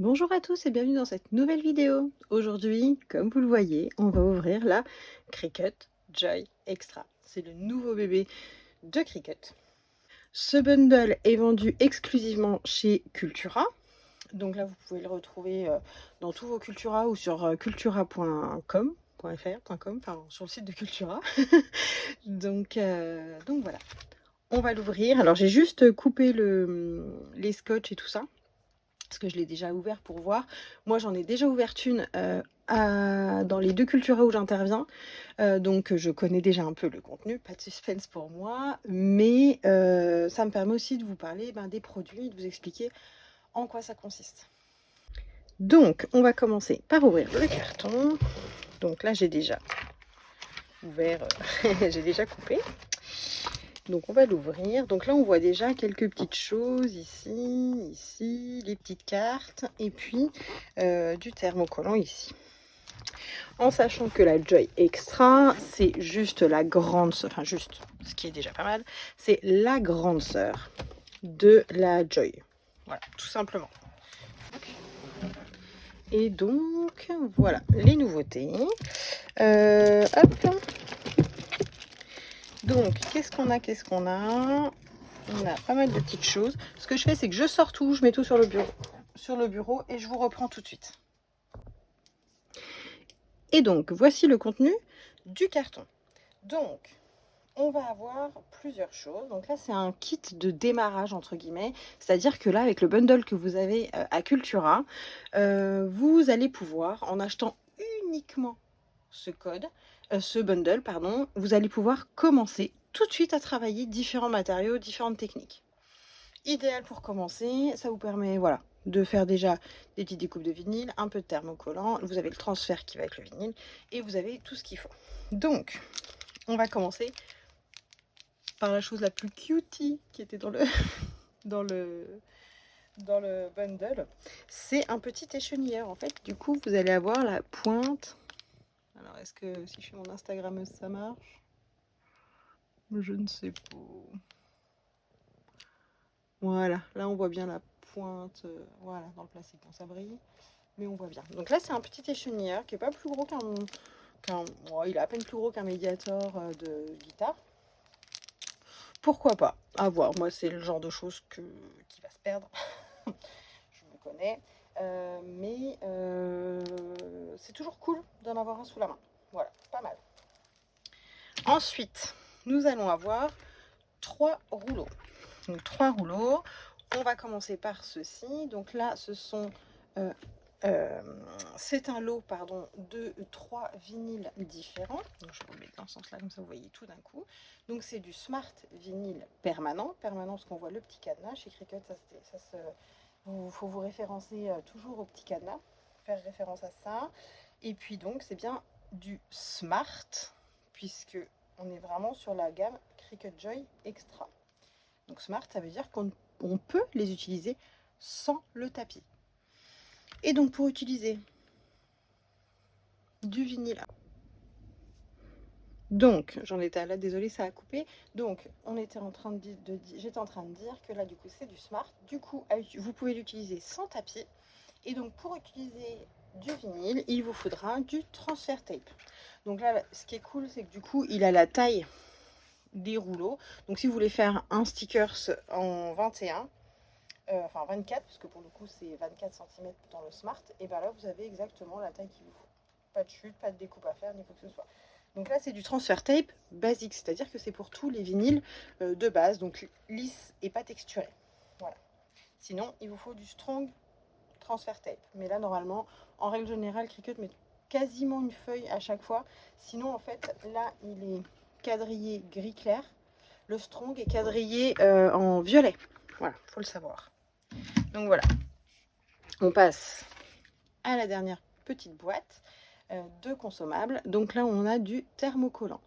Bonjour à tous et bienvenue dans cette nouvelle vidéo. Aujourd'hui, comme vous le voyez, on va ouvrir la Cricut Joy Extra. C'est le nouveau bébé de Cricut. Ce bundle est vendu exclusivement chez Cultura. Donc là, vous pouvez le retrouver dans tous vos Cultura ou sur cultura.com. Enfin, sur le site de Cultura. donc voilà, on va l'ouvrir. Alors j'ai juste coupé les scotch et tout ça parce que je l'ai déjà ouvert pour voir. Moi, j'en ai déjà ouvert une dans les deux Cultura où j'interviens. Donc, je connais déjà un peu le contenu, pas de suspense pour moi. Mais ça me permet aussi de vous parler des produits, de vous expliquer en quoi ça consiste. Donc, on va commencer par ouvrir le carton. Donc là, j'ai déjà ouvert, j'ai déjà coupé. Donc on va l'ouvrir. Donc là on voit déjà quelques petites choses ici, les petites cartes et puis du thermocollant ici. En sachant que la Joy Extra, c'est juste la grande sœur, enfin juste, ce qui est déjà pas mal, c'est la grande sœur de la Joy. Voilà, tout simplement. Et donc, voilà les nouveautés. Hop. Donc, qu'est-ce qu'on a? On a pas mal de petites choses. Ce que je fais, c'est que je sors tout, je mets tout sur le bureau et je vous reprends tout de suite. Et donc, voici le contenu du carton. Donc, on va avoir plusieurs choses. Donc là, c'est un kit de démarrage, entre guillemets. C'est-à-dire que là, avec le bundle que vous avez à Cultura, vous allez pouvoir, en achetant uniquement ce bundle, pardon, vous allez pouvoir commencer tout de suite à travailler différents matériaux, différentes techniques. Idéal pour commencer, ça vous permet voilà, de faire déjà des petites découpes de vinyle, un peu de thermocollant, vous avez le transfert qui va avec le vinyle et vous avez tout ce qu'il faut. Donc, on va commencer par la chose la plus cutie qui était dans le, dans le, dans le bundle. C'est un petit échenilleur. En fait, du coup, vous allez avoir la pointe. Alors, est-ce que si je fais mon Instagrammeuse, ça marche? Je ne sais pas. Voilà, là on voit bien la pointe, voilà, dans le plastique, bon, ça brille, mais on voit bien. Donc là, c'est un petit échenilleur qui est pas plus gros il est à peine plus gros qu'un médiator de guitare. Pourquoi pas? À voir. Moi, c'est le genre de choses qui va se perdre. Je me connais. Mais c'est toujours cool d'en avoir un sous la main. Voilà, pas mal. Ensuite, nous allons avoir 3 rouleaux. Donc 3 rouleaux. On va commencer par ceci. Donc là, c'est un lot de 3 vinyles différents. Donc je vais vous le mettre dans ce sens-là, comme ça vous voyez tout d'un coup. Donc c'est du Smart vinyle permanent. Permanent, parce qu'on voit le petit cadenas. Chez Cricut, il faut vous référencer toujours au petit cadenas. Faire référence à ça. Et puis donc, c'est bien du Smart, puisque on est vraiment sur la gamme Cricut Joy Extra. Donc Smart, ça veut dire qu'on peut les utiliser sans le tapis. Et donc pour utiliser du vinyle. Donc, j'en étais là, désolée, ça a coupé. Donc, j'étais en train de dire que là, du coup, c'est du Smart. Du coup, vous pouvez l'utiliser sans tapis. Et donc, pour utiliser du vinyle, il vous faudra du transfert tape. Donc là, ce qui est cool, c'est que du coup, il a la taille des rouleaux. Donc, si vous voulez faire un stickers en 21, enfin 24, parce que pour le coup c'est 24 cm dans le Smart, et bien là vous avez exactement la taille qu'il vous faut. Pas de chute, pas de découpe à faire, ni quoi que ce soit. Donc là c'est du transfer tape basique, c'est-à-dire que c'est pour tous les vinyles de base, donc lisse et pas texturé. Voilà. Sinon il vous faut du strong transfer tape. Mais là normalement, en règle générale, Cricut met quasiment une feuille à chaque fois. Sinon en fait là il est quadrillé gris clair. Le strong est quadrillé en violet. Voilà, faut le savoir. Donc voilà, on passe à la dernière petite boîte de consommables. Donc là, on a du thermocollant.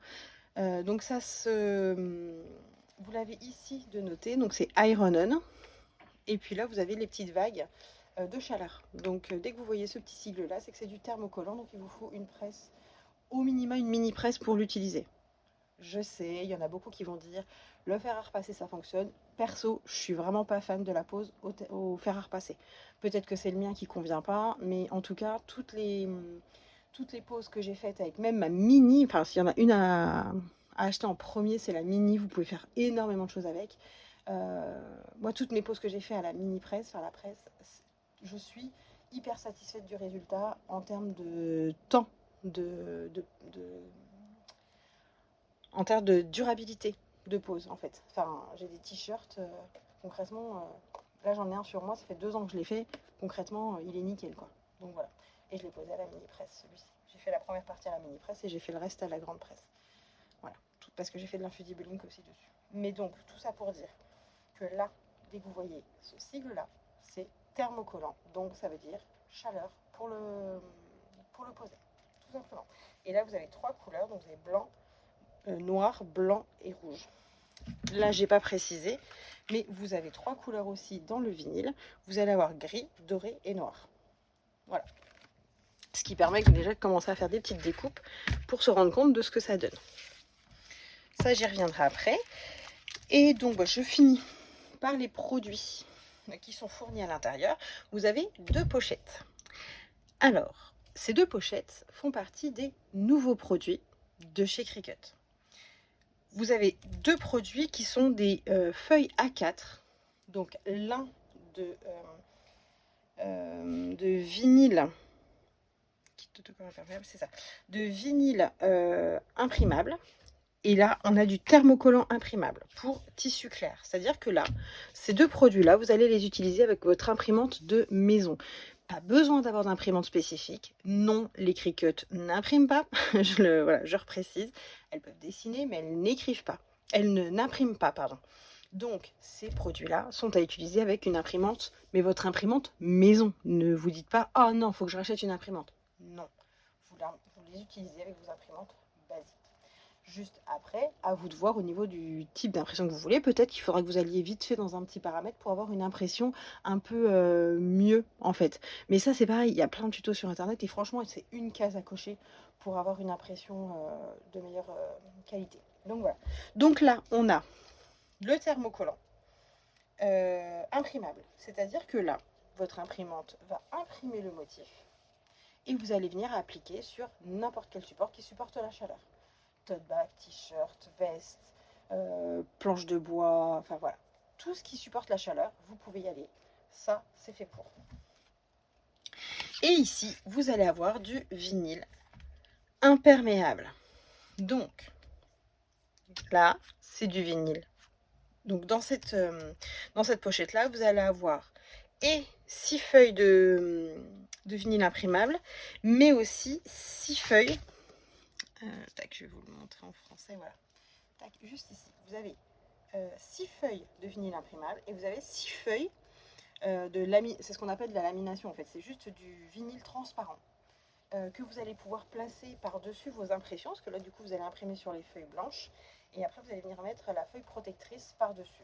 Donc ça vous l'avez ici de noter. Donc c'est Ironen. Et puis là, vous avez les petites vagues de chaleur. Donc dès que vous voyez ce petit sigle là, c'est que c'est du thermocollant. Donc il vous faut une presse, au minima une mini presse pour l'utiliser. Je sais, il y en a beaucoup qui vont dire le fer à repasser ça fonctionne. Perso, je suis vraiment pas fan de la pose au fer à repasser. Peut-être que c'est le mien qui convient pas, mais en tout cas, toutes les poses que j'ai faites avec même ma mini, enfin s'il y en a une à acheter en premier, c'est la mini, vous pouvez faire énormément de choses avec. Moi, toutes mes poses que j'ai fait à la mini presse, enfin la presse, je suis hyper satisfaite du résultat en termes de temps, de en termes de durabilité de pose en fait. Enfin, j'ai des t-shirts, concrètement, là j'en ai un sur moi, ça fait 2 ans que je l'ai fait, concrètement, il est nickel quoi. Donc voilà. Et je l'ai posé à la mini presse celui-ci. J'ai fait la première partie à la mini presse et j'ai fait le reste à la grande presse. Voilà. Tout, parce que j'ai fait de l'infusible ink aussi dessus. Mais donc, tout ça pour dire que là, dès que vous voyez ce sigle-là, c'est thermocollant. Donc ça veut dire chaleur pour le poser, tout simplement. Et là, vous avez 3 couleurs. Donc vous avez blanc, noir, blanc et rouge. Là, j'ai pas précisé, mais vous avez 3 couleurs aussi dans le vinyle. Vous allez avoir gris, doré et noir. Voilà. Ce qui permet déjà de commencer à faire des petites découpes pour se rendre compte de ce que ça donne. Ça, j'y reviendrai après. Et donc, je finis par les produits qui sont fournis à l'intérieur. Vous avez 2 pochettes. Alors, ces 2 pochettes font partie des nouveaux produits de chez Cricut. Vous avez 2 produits qui sont des feuilles A4. Donc, l'un de vinyle, c'est ça, de vinyle imprimable. Et là, on a du thermocollant imprimable pour tissu clair. C'est-à-dire que là, ces 2 produits-là, vous allez les utiliser avec votre imprimante de maison. Pas besoin d'avoir d'imprimante spécifique. Non, les Cricut n'impriment pas. Je reprécise. Elles peuvent dessiner, mais elles n'écrivent pas. Elles n'impriment pas, pardon. Donc, ces produits-là sont à utiliser avec une imprimante, mais votre imprimante maison. Ne vous dites pas « Ah non, il faut que je rachète une imprimante ». Non, vous les utilisez avec vos imprimantes basiques. Juste après, à vous de voir au niveau du type d'impression que vous voulez. Peut-être qu'il faudra que vous alliez vite fait dans un petit paramètre pour avoir une impression un peu mieux, en fait. Mais ça, c'est pareil, il y a plein de tutos sur Internet et franchement, c'est une case à cocher pour avoir une impression de meilleure qualité. Donc voilà. Donc là, on a le thermocollant imprimable. C'est-à-dire que là, votre imprimante va imprimer le motif et vous allez venir appliquer sur n'importe quel support qui supporte la chaleur. Tote bag, t-shirt, veste, planche de bois, enfin voilà. Tout ce qui supporte la chaleur, vous pouvez y aller. Ça, c'est fait pour. Et ici, vous allez avoir du vinyle imperméable. Donc, là, c'est du vinyle. Donc, dans cette pochette-là, vous allez avoir et 6 feuilles de vinyle imprimable, mais aussi 6 feuilles. Tac, je vais vous le montrer en français, voilà. Tac, juste ici, vous avez 6 feuilles de vinyle imprimable et vous avez 6 feuilles c'est ce qu'on appelle de la lamination en fait, c'est juste du vinyle transparent que vous allez pouvoir placer par-dessus vos impressions, parce que là du coup vous allez imprimer sur les feuilles blanches et après vous allez venir mettre la feuille protectrice par-dessus.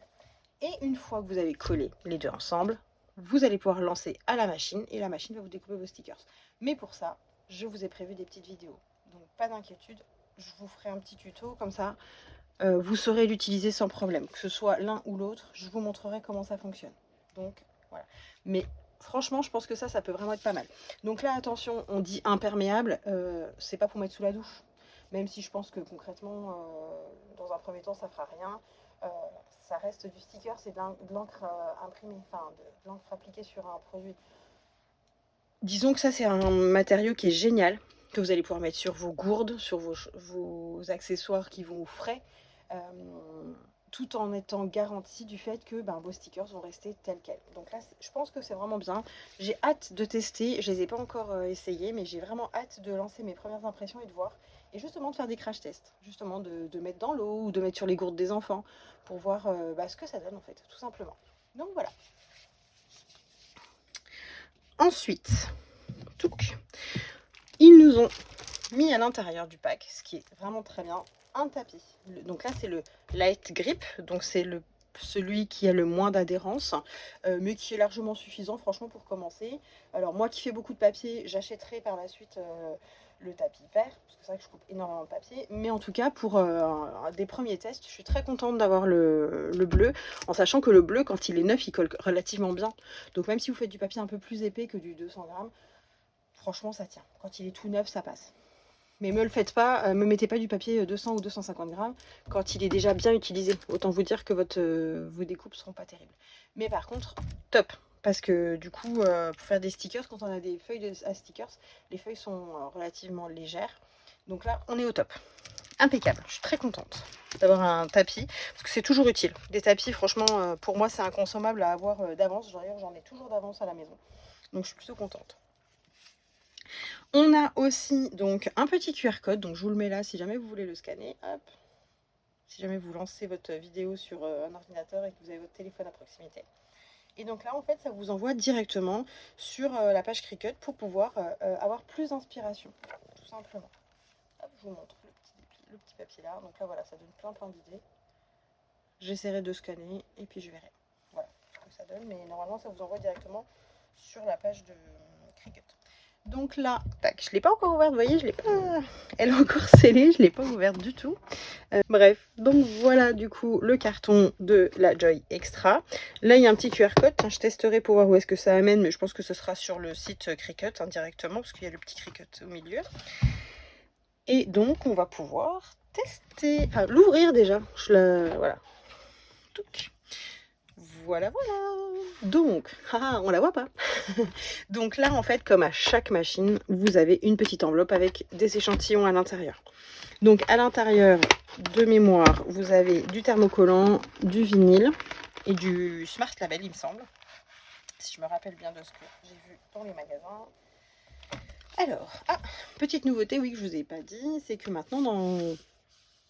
Et une fois que vous avez collé les deux ensemble, vous allez pouvoir lancer à la machine et la machine va vous découper vos stickers. Mais pour ça, je vous ai prévu des petites vidéos. Donc pas d'inquiétude, je vous ferai un petit tuto comme ça. Vous saurez l'utiliser sans problème. Que ce soit l'un ou l'autre, je vous montrerai comment ça fonctionne. Donc voilà. Mais franchement, je pense que ça peut vraiment être pas mal. Donc là, attention, on dit imperméable, c'est pas pour mettre sous la douche. Même si je pense que concrètement, dans un premier temps, ça fera rien. Ça reste du sticker, c'est de l'encre imprimée, enfin de l'encre appliquée sur un produit. Disons que ça, c'est un matériau qui est génial, que vous allez pouvoir mettre sur vos gourdes, sur vos accessoires qui vont au frais, tout en étant garanti du fait que vos stickers vont rester tels quels. Donc là, je pense que c'est vraiment bien. J'ai hâte de tester, je ne les ai pas encore essayés, mais j'ai vraiment hâte de lancer mes premières impressions et de voir. Et justement de faire des crash tests, justement de mettre dans l'eau ou de mettre sur les gourdes des enfants pour voir ce que ça donne en fait, tout simplement. Donc voilà. Ensuite, ils nous ont mis à l'intérieur du pack, ce qui est vraiment très bien, un tapis. Donc là, c'est le Light Grip, donc c'est le celui qui a le moins d'adhérence, mais qui est largement suffisant franchement pour commencer. Alors moi qui fais beaucoup de papier, j'achèterai par la suite le tapis vert, parce que c'est vrai que je coupe énormément de papier, mais en tout cas pour des premiers tests, je suis très contente d'avoir le bleu, en sachant que le bleu, quand il est neuf, il colle relativement bien. Donc même si vous faites du papier un peu plus épais que du 200 grammes, franchement ça tient. Quand il est tout neuf, ça passe. Mais me le faites pas, me mettez pas du papier 200 ou 250 grammes quand il est déjà bien utilisé. Autant vous dire que vos découpes seront pas terribles. Mais par contre, top. Parce que du coup, pour faire des stickers, quand on a des feuilles à stickers, les feuilles sont relativement légères. Donc là, on est au top. Impeccable. Je suis très contente d'avoir un tapis. Parce que c'est toujours utile. Des tapis, franchement, pour moi, c'est inconsommable à avoir d'avance. D'ailleurs, j'en ai toujours d'avance à la maison. Donc je suis plutôt contente. On a aussi donc un petit QR code, donc je vous le mets là si jamais vous voulez le scanner. Hop. Si jamais vous lancez votre vidéo sur un ordinateur et que vous avez votre téléphone à proximité. Et donc là, en fait, ça vous envoie directement sur la page Cricut pour pouvoir avoir plus d'inspiration, tout simplement. Hop, je vous montre le petit papier là. Donc là, voilà, ça donne plein d'idées. J'essaierai de scanner et puis je verrai. Voilà ce que ça donne, mais normalement, ça vous envoie directement sur la page de Cricut. Donc là, tac, je ne l'ai pas encore ouverte, vous voyez, je l'ai pas... Elle est encore scellée, je ne l'ai pas ouverte du tout. Bref, donc voilà du coup le carton de la Joy Extra. Là, il y a un petit QR code, je testerai pour voir où est-ce que ça amène, mais je pense que ce sera sur le site Cricut directement, parce qu'il y a le petit Cricut au milieu. Et donc, on va pouvoir tester, enfin l'ouvrir déjà. Voilà. Voilà. Donc, on la voit pas. Donc là, en fait, comme à chaque machine, vous avez une petite enveloppe avec des échantillons à l'intérieur. Donc à l'intérieur, de mémoire, vous avez du thermocollant, du vinyle et du Smart Label, il me semble. Si je me rappelle bien de ce que j'ai vu dans les magasins. Alors, petite nouveauté, oui, que je vous ai pas dit, c'est que maintenant,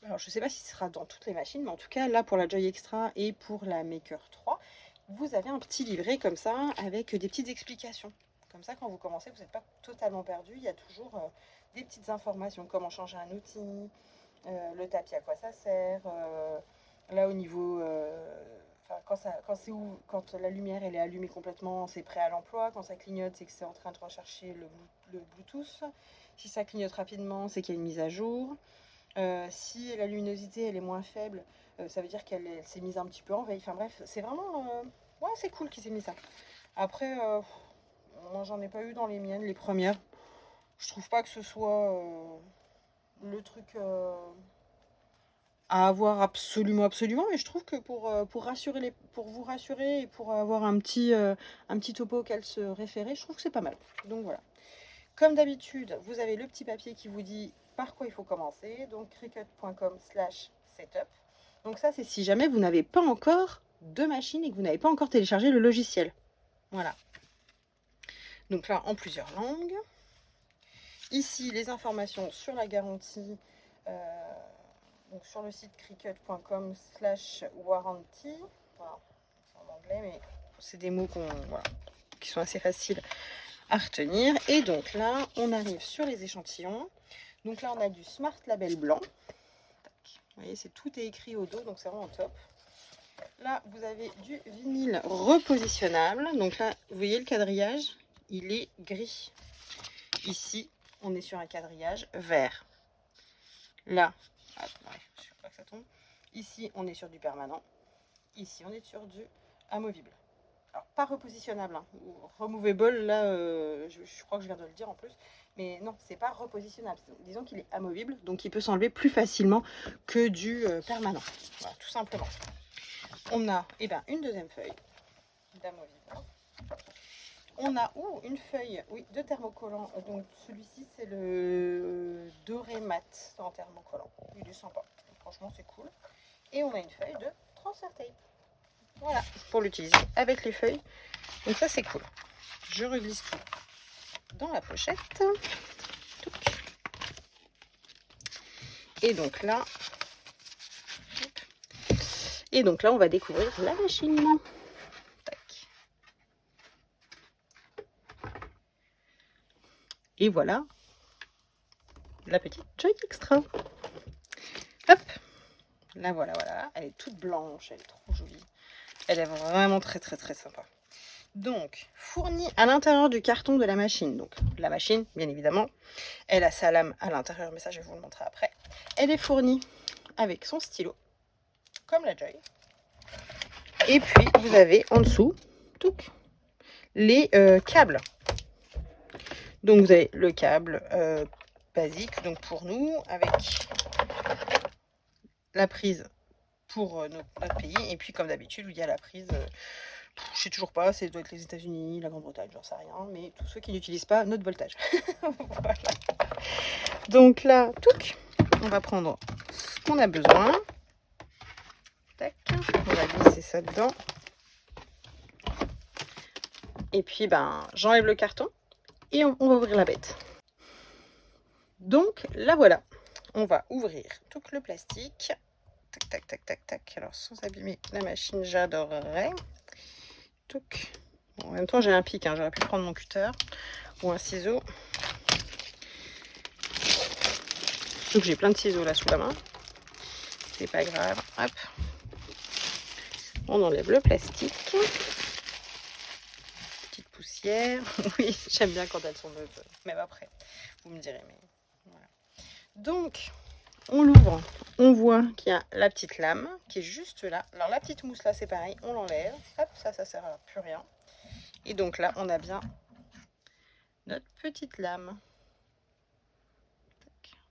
alors je sais pas si ce sera dans toutes les machines, mais en tout cas, là, pour la Joy Extra et pour la Maker 3, vous avez un petit livret comme ça, avec des petites explications. Comme ça, quand vous commencez, vous n'êtes pas totalement perdu. Il y a toujours des petites informations, comment changer un outil, le tapis à quoi ça sert, là au niveau, quand la lumière elle est allumée complètement, c'est prêt à l'emploi, quand ça clignote, c'est que c'est en train de rechercher le Bluetooth, si ça clignote rapidement, c'est qu'il y a une mise à jour, si la luminosité elle est moins faible, ça veut dire qu'elle s'est mise un petit peu en veille, enfin bref, c'est vraiment, ouais, c'est cool qu'ils aient mis ça. Après, moi j'en ai pas eu dans les miennes, les premières, je trouve pas que ce soit le truc à avoir absolument, mais je trouve que pour vous rassurer et pour avoir un petit topo auquel se référer, je trouve que c'est pas mal. Donc voilà. Comme d'habitude, vous avez le petit papier qui vous dit par quoi il faut commencer, donc cricut.com/setup. Donc ça, c'est si jamais vous n'avez pas encore de machine et que vous n'avez pas encore téléchargé le logiciel. Voilà. Donc là, en plusieurs langues. Ici, les informations sur la garantie. Donc sur le site cricut.com/warranty. Voilà, c'est en anglais, mais c'est des mots qui sont assez faciles à retenir. Et donc là, on arrive sur les échantillons. Donc là, on a du Smart Label blanc. Vous voyez, tout est écrit au dos, donc c'est vraiment top. Là, vous avez du vinyle repositionnable. Donc là, vous voyez le quadrillage, il est gris. Ici, on est sur un quadrillage vert. Là, je ne sais pas que ça tombe. Ici, on est sur du permanent. Ici, on est sur du amovible. Alors, pas repositionnable, hein, ou removable, là, je crois que je viens de le dire en plus. Mais non, c'est pas repositionnable. Disons qu'il est amovible, donc il peut s'enlever plus facilement que du permanent. Voilà, tout simplement. On a une deuxième feuille d'amovible. On a une feuille de thermocollant. Donc celui-ci, c'est le doré mat en thermocollant. Il est sympa. Franchement, c'est cool. Et on a une feuille de transfert tape. Voilà, pour l'utiliser avec les feuilles. Donc ça, c'est cool. Je reglisse tout dans la pochette. Et donc là, on va découvrir la machine. Tac. Et voilà la petite Joy Extra. Hop. Là, voilà. Elle est toute blanche, elle est trop jolie. Elle est vraiment très sympa. Donc, fournie à l'intérieur du carton de la machine. Donc, la machine, bien évidemment, elle a sa lame à l'intérieur, mais ça, je vais vous le montrer après. Elle est fournie avec son stylo, comme la Joy. Et puis, vous avez en dessous, les câbles. Donc, vous avez le câble basique, donc pour nous, avec la prise pour notre pays. Et puis, comme d'habitude, il y a la prise... je sais toujours pas, ça doit être les États-Unis, la Grande-Bretagne, j'en sais rien, mais tous ceux qui n'utilisent pas notre voltage. Voilà. Donc là, on va prendre ce qu'on a besoin. Tac, on va glisser ça dedans. Et puis, j'enlève le carton et on va ouvrir la bête. Donc, là voilà. On va ouvrir tout le plastique. Tac. Alors, sans abîmer la machine, j'adorerais. Bon, en même temps, j'ai un pic, hein. J'aurais pu prendre mon cutter ou un ciseau. Surtout que j'ai plein de ciseaux là sous la main. C'est pas grave. Hop. On enlève le plastique. Petite poussière. Oui, j'aime bien quand elles sont neuves. Même après, vous me direz. Mais voilà. Donc, on l'ouvre. On voit qu'il y a la petite lame qui est juste là. Alors, la petite mousse là, c'est pareil. On l'enlève. Hop, ça sert à plus rien. Et donc là, on a bien notre petite lame.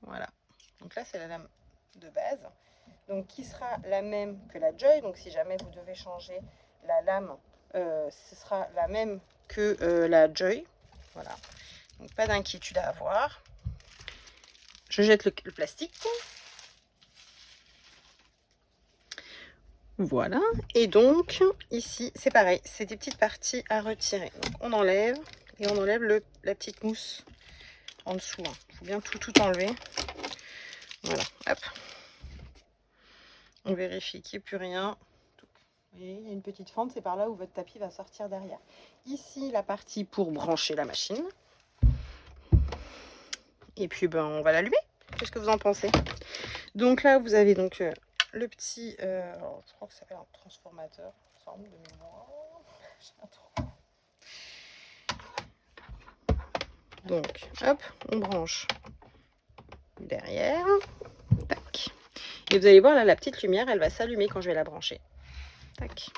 Voilà. Donc là, c'est la lame de base. Donc, qui sera la même que la Joy. Donc, si jamais vous devez changer la lame, ce sera la même que la Joy. Voilà. Donc, pas d'inquiétude à avoir. Je jette le plastique. Voilà. Et donc, ici, c'est pareil. C'est des petites parties à retirer. Donc, on enlève. Et on enlève la petite mousse en dessous. Il faut bien tout enlever. Voilà. Hop. On vérifie qu'il n'y ait plus rien. Vous voyez, il y a une petite fente, c'est par là où votre tapis va sortir derrière. Ici, la partie pour brancher la machine. Et puis, on va l'allumer. Qu'est-ce que vous en pensez? Donc là, vous avez donc le petit... alors, je crois que ça s'appelle un transformateur, il me semble, de mémoire. Donc, hop, on branche derrière. Tac. Et vous allez voir, là, la petite lumière, elle va s'allumer quand je vais la brancher. Tac.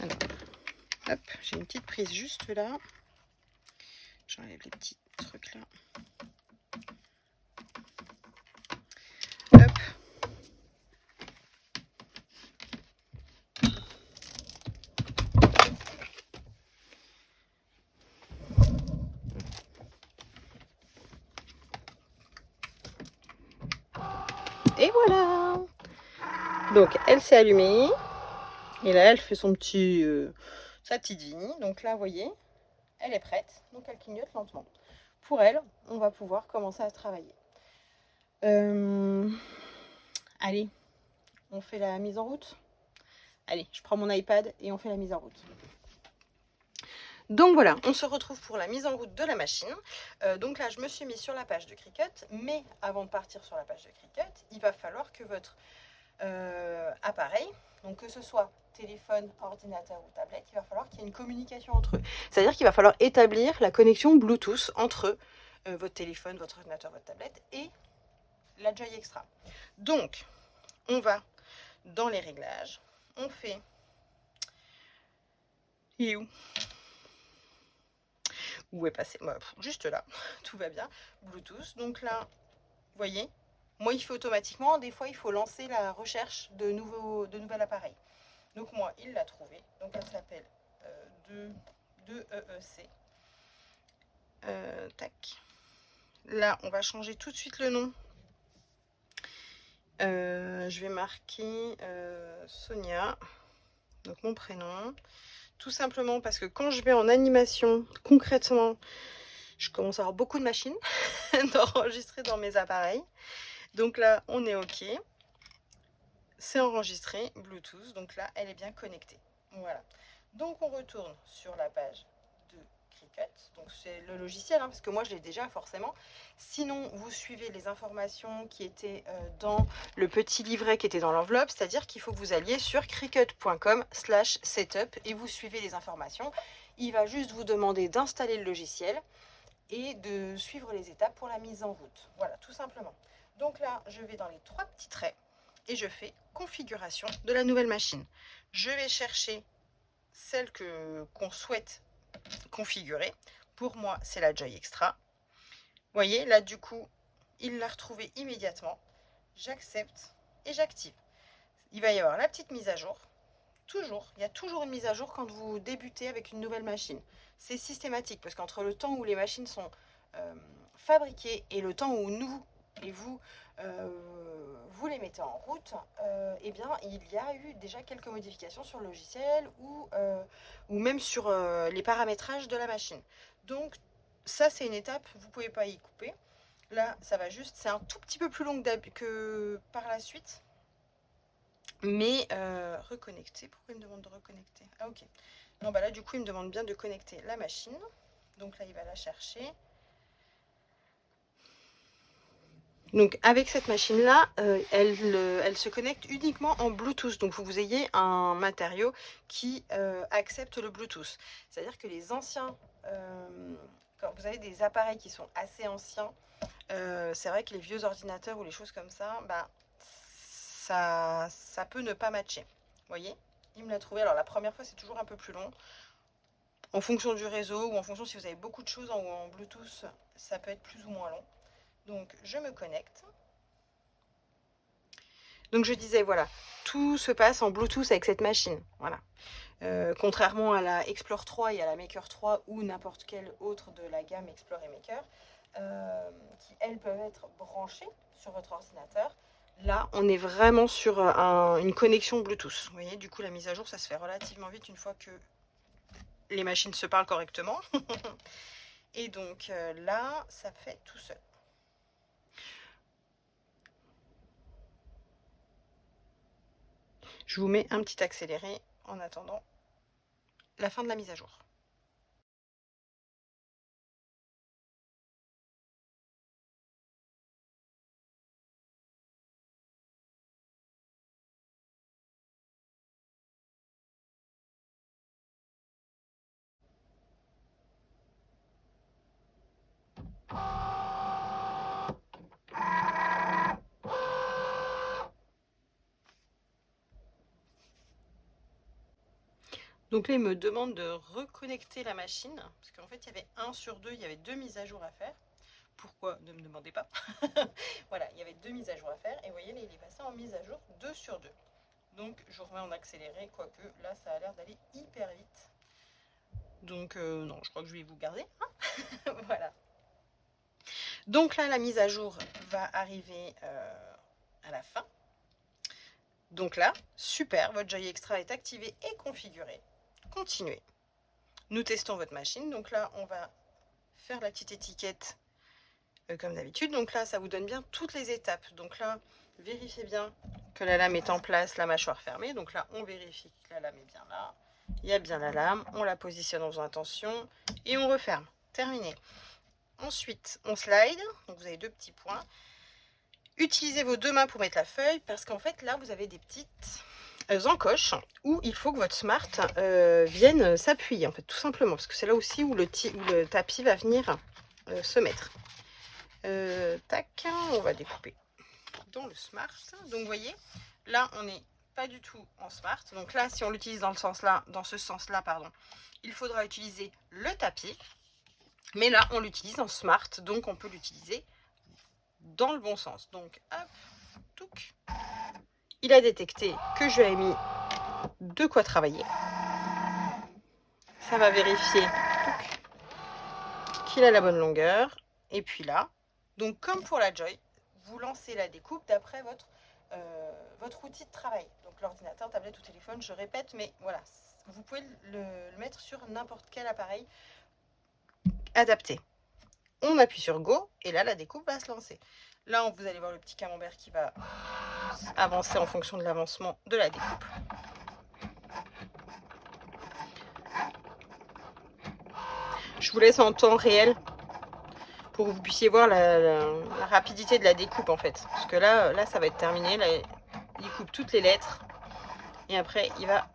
Alors, hop, j'ai une petite prise juste là. J'enlève les petits trucs là. Hop. Et voilà. Donc, elle s'est allumée. Et là, elle fait son petit, sa petite vie. Donc là, vous voyez, elle est prête. Donc, elle clignote lentement. Pour elle, on va pouvoir commencer à travailler. Allez, on fait la mise en route. Allez, je prends mon iPad et on fait la mise en route. Donc voilà, on se retrouve pour la mise en route de la machine. Donc là, je me suis mis sur la page de Cricut. Mais avant de partir sur la page de Cricut, il va falloir que votre appareil, donc que ce soit téléphone, ordinateur ou tablette, il va falloir qu'il y ait une communication entre eux. C'est-à-dire qu'il va falloir établir la connexion Bluetooth entre votre téléphone, votre ordinateur, votre tablette et la Joy Extra. Donc, on va dans les réglages, on fait... Il est où? Où est passé? Juste là, tout va bien. Bluetooth, donc là, vous voyez, moi il fait automatiquement, des fois il faut lancer la recherche de nouvel appareil. Donc moi, il l'a trouvé. Donc elle s'appelle 2EEC. Tac. Là, on va changer tout de suite le nom. Je vais marquer Sonia. Donc mon prénom. Tout simplement parce que quand je vais en animation, concrètement, je commence à avoir beaucoup de machines d'enregistrer dans mes appareils. Donc là, on est OK. C'est enregistré, Bluetooth. Donc là, elle est bien connectée. Voilà. Donc on retourne sur la page de Cricut. Donc c'est le logiciel, parce que moi je l'ai déjà forcément. Sinon, vous suivez les informations qui étaient dans le petit livret qui était dans l'enveloppe, c'est-à-dire qu'il faut que vous alliez sur cricut.com/setup et vous suivez les informations. Il va juste vous demander d'installer le logiciel et de suivre les étapes pour la mise en route. Voilà, tout simplement. Donc là, je vais dans les 3 petits traits et je fais configuration de la nouvelle machine. Je vais chercher celle qu'on souhaite configurer. Pour moi, c'est la Joy Extra. Vous voyez, là, du coup, il l'a retrouvée immédiatement. J'accepte et j'active. Il va y avoir la petite mise à jour. Toujours, il y a toujours une mise à jour quand vous débutez avec une nouvelle machine. C'est systématique parce qu'entre le temps où les machines sont fabriquées et le temps où nous et vous, vous les mettez en route, eh bien, il y a eu déjà quelques modifications sur le logiciel ou même sur les paramétrages de la machine. Donc, ça, c'est une étape, vous ne pouvez pas y couper. Là, ça va juste, c'est un tout petit peu plus long que par la suite. Mais reconnecter, pourquoi il me demande de reconnecter? Ah ok. Non bah là du coup il me demande bien de connecter la machine. Donc là il va la chercher. Donc avec cette machine là, elle se connecte uniquement en Bluetooth. Donc faut que vous ayez un matériau qui accepte le Bluetooth. C'est-à-dire que les anciens, quand vous avez des appareils qui sont assez anciens, c'est vrai que les vieux ordinateurs ou les choses comme ça, bah, ça peut ne pas matcher. Vous voyez, il me l'a trouvé. Alors la première fois, c'est toujours un peu plus long. En fonction du réseau ou en fonction si vous avez beaucoup de choses en Bluetooth, ça peut être plus ou moins long. Donc je me connecte. Donc je disais, voilà, tout se passe en Bluetooth avec cette machine. Voilà. Contrairement à la Explore 3 et à la Maker 3 ou n'importe quelle autre de la gamme Explore et Maker, qui elles peuvent être branchées sur votre ordinateur. Là, on est vraiment sur une connexion Bluetooth. Vous voyez, du coup, la mise à jour, ça se fait relativement vite une fois que les machines se parlent correctement. Et donc là, ça fait tout seul. Je vous mets un petit accéléré en attendant la fin de la mise à jour. Donc là, il me demande de reconnecter la machine, parce qu'en fait, il y avait 1 sur 2, il y avait 2 mises à jour à faire. Pourquoi? Ne me demandez pas. Voilà, il y avait 2 mises à jour à faire, et vous voyez, il est passé en mise à jour 2 sur 2. Donc, je remets en accéléré, quoique là, ça a l'air d'aller hyper vite. Donc, non, je crois que je vais vous garder. Hein. Voilà. Donc là, la mise à jour va arriver à la fin. Donc là, super, votre Joy Extra est activé et configuré. Continuez. Nous testons votre machine. Donc là, on va faire la petite étiquette comme d'habitude. Donc là, ça vous donne bien toutes les étapes. Donc là, vérifiez bien que la lame est en place, la mâchoire fermée. Donc là, on vérifie que la lame est bien là. Il y a bien la lame. On la positionne en faisant attention et on referme. Terminé. Ensuite, on slide. Donc vous avez 2 petits points. Utilisez vos 2 mains pour mettre la feuille parce qu'en fait, là, vous avez des petites encoches où il faut que votre smart vienne s'appuyer, en fait, tout simplement. Parce que c'est là aussi où le tapis va venir se mettre. Tac, on va découper dans le smart. Donc, vous voyez, là, on n'est pas du tout en smart. Donc là, si on l'utilise dans ce sens-là, pardon, il faudra utiliser le tapis. Mais là, on l'utilise en smart, donc on peut l'utiliser dans le bon sens. Donc, hop, touc. Il a détecté que je lui ai mis de quoi travailler. Ça va vérifier qu'il a la bonne longueur. Et puis là, donc comme pour la Joy, vous lancez la découpe d'après votre outil de travail. Donc l'ordinateur, tablette ou téléphone, je répète, mais voilà, vous pouvez le mettre sur n'importe quel appareil adapté. On appuie sur Go et là, la découpe va se lancer. Là, vous allez voir le petit camembert qui va avancer en fonction de l'avancement de la découpe. Je vous laisse en temps réel pour que vous puissiez voir la rapidité de la découpe en fait. Parce que là ça va être terminé. Là, il coupe toutes les lettres. Et après, il va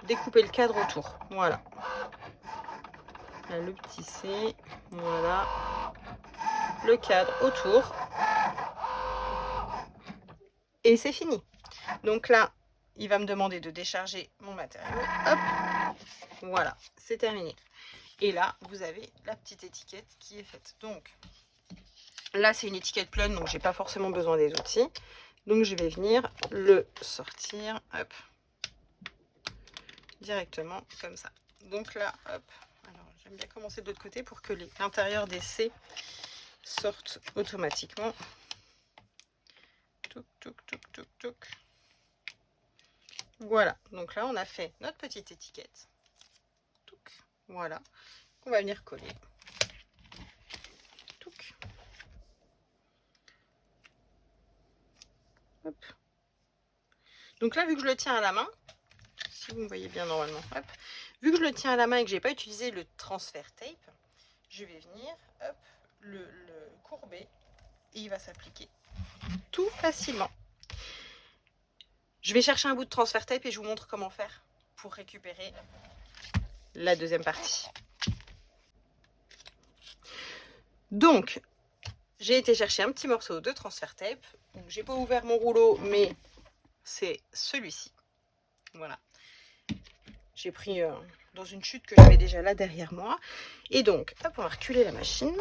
découper le cadre autour. Voilà. Là, le petit C. Voilà. Le cadre autour. Et c'est fini. Donc là, il va me demander de décharger mon matériau. Hop. Voilà, c'est terminé. Et là, vous avez la petite étiquette qui est faite. Donc, là, c'est une étiquette pleine, donc j'ai pas forcément besoin des outils. Donc, je vais venir le sortir, hop, directement comme ça. Donc là, hop, alors j'aime bien commencer de l'autre côté pour que l'intérieur des C sortent automatiquement. Touc, touc, touc, touc, touc. Voilà, donc là, on a fait notre petite étiquette. Touc, voilà, on va venir coller. Touc. Hop. Donc là, vu que je le tiens à la main, si vous me voyez bien normalement, hop, vu que je le tiens à la main et que j'ai pas utilisé le transfert tape, je vais venir hop, le courber et il va s'appliquer tout facilement. Je vais chercher un bout de transfert tape et je vous montre comment faire pour récupérer la deuxième partie. Donc, j'ai été chercher un petit morceau de transfert tape. J'ai pas ouvert mon rouleau, mais c'est celui-ci. Voilà. J'ai pris dans une chute que j'avais déjà là derrière moi. Et donc, hop, on va reculer la machine.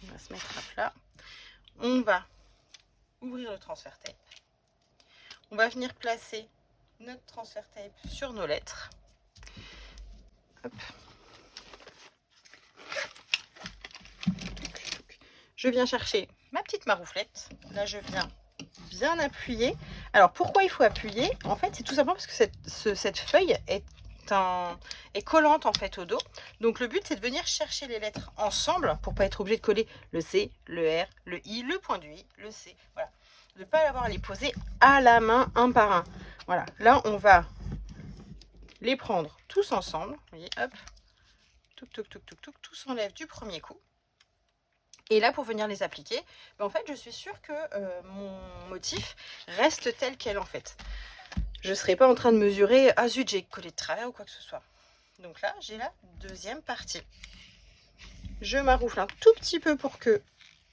On va se mettre à plat. On va ouvrir le transfert tape. On va venir placer notre transfert tape sur nos lettres. Hop. Je viens chercher ma petite marouflette. Là, je viens bien appuyer. Alors, pourquoi il faut appuyer? En fait, c'est tout simplement parce que cette feuille est collante en fait au dos. Donc, le but, c'est de venir chercher les lettres ensemble pour pas être obligé de coller le C, le R, le I, le point du I, le C. Voilà. De ne pas avoir à les poser à la main un par un. Voilà. Là, on va les prendre tous ensemble. Vous voyez, hop. Touc, touc, touc, touc, touc. Tout s'enlève du premier coup. Et là, pour venir les appliquer, ben en fait, je suis sûre que mon motif reste tel quel, en fait. Je ne serai pas en train de mesurer, ah zut, j'ai collé de travers ou quoi que ce soit. Donc là, j'ai la deuxième partie. Je maroufle un tout petit peu pour que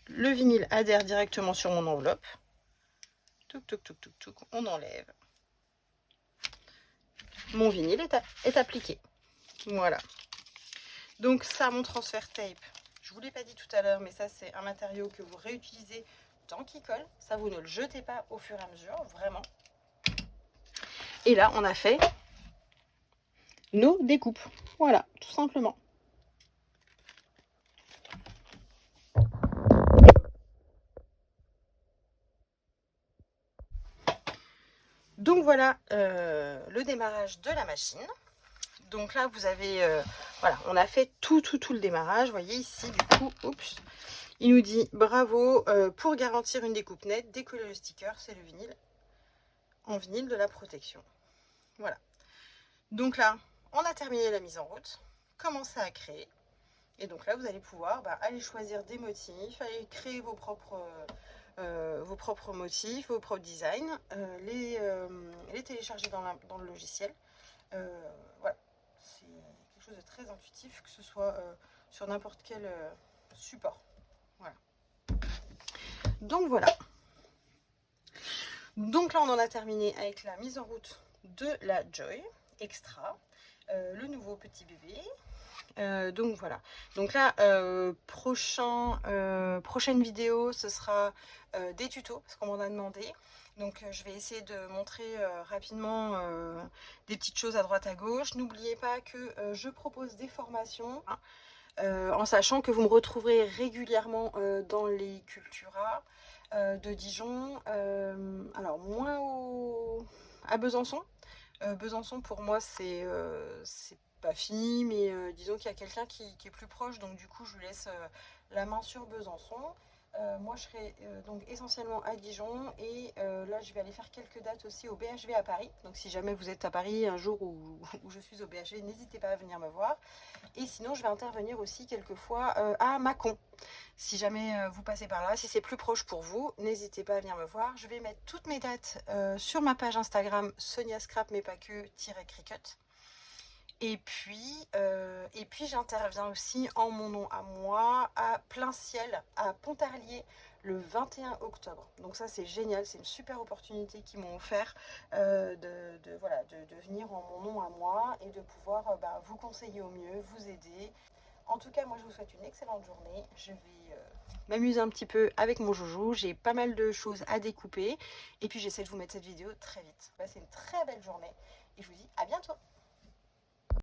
le vinyle adhère directement sur mon enveloppe. Touc, touc, touc, touc, touc, on enlève. Mon vinyle est appliqué. Voilà. Donc ça, mon transfert tape, je ne vous l'ai pas dit tout à l'heure, mais ça, c'est un matériau que vous réutilisez tant qu'il colle. Ça, vous ne le jetez pas au fur et à mesure, vraiment. Et là, on a fait nos découpes. Voilà, tout simplement. Donc voilà le démarrage de la machine. Donc là, vous avez, voilà, on a fait tout le démarrage. Vous voyez ici, du coup, oups, il nous dit bravo, pour garantir une découpe nette, décoller le sticker, c'est le vinyle, en vinyle de la protection. Voilà. Donc là, on a terminé la mise en route, commencez à créer. Et donc là, vous allez pouvoir aller choisir des motifs, aller créer vos propres motifs, vos propres designs, les télécharger dans le logiciel. Voilà, c'est quelque chose de très intuitif, que ce soit sur n'importe quel support. Voilà. Donc voilà. Donc là, on en a terminé avec la mise en route de la Joy Extra, le nouveau petit bébé. Donc voilà. Donc là, prochaine vidéo, ce sera des tutos, parce qu'on m'en a demandé. Donc je vais essayer de montrer rapidement des petites choses à droite à gauche. N'oubliez pas que je propose des formations, hein, en sachant que vous me retrouverez régulièrement dans les Cultura de Dijon. Alors moins à Besançon. Besançon pour moi c'est pas fini, mais disons qu'il y a quelqu'un qui est plus proche, donc du coup je lui laisse la main sur Besançon. Moi, je serai donc essentiellement à Dijon et là, je vais aller faire quelques dates aussi au BHV à Paris. Donc, si jamais vous êtes à Paris un jour où je suis au BHV, n'hésitez pas à venir me voir. Et sinon, je vais intervenir aussi quelquefois à Mâcon. Si jamais vous passez par là, si c'est plus proche pour vous, n'hésitez pas à venir me voir. Je vais mettre toutes mes dates sur ma page Instagram Sonia Scrap mais pas que -Cricut. Et puis j'interviens aussi en mon nom à moi à Plein Ciel à Pontarlier le 21 octobre. Donc ça c'est génial, c'est une super opportunité qu'ils m'ont offert voilà, de venir en mon nom à moi et de pouvoir vous conseiller au mieux, vous aider. En tout cas, moi je vous souhaite une excellente journée. Je vais m'amuser un petit peu avec mon joujou. J'ai pas mal de choses à découper. Et puis j'essaie de vous mettre cette vidéo très vite. Passez une très belle journée et je vous dis à bientôt.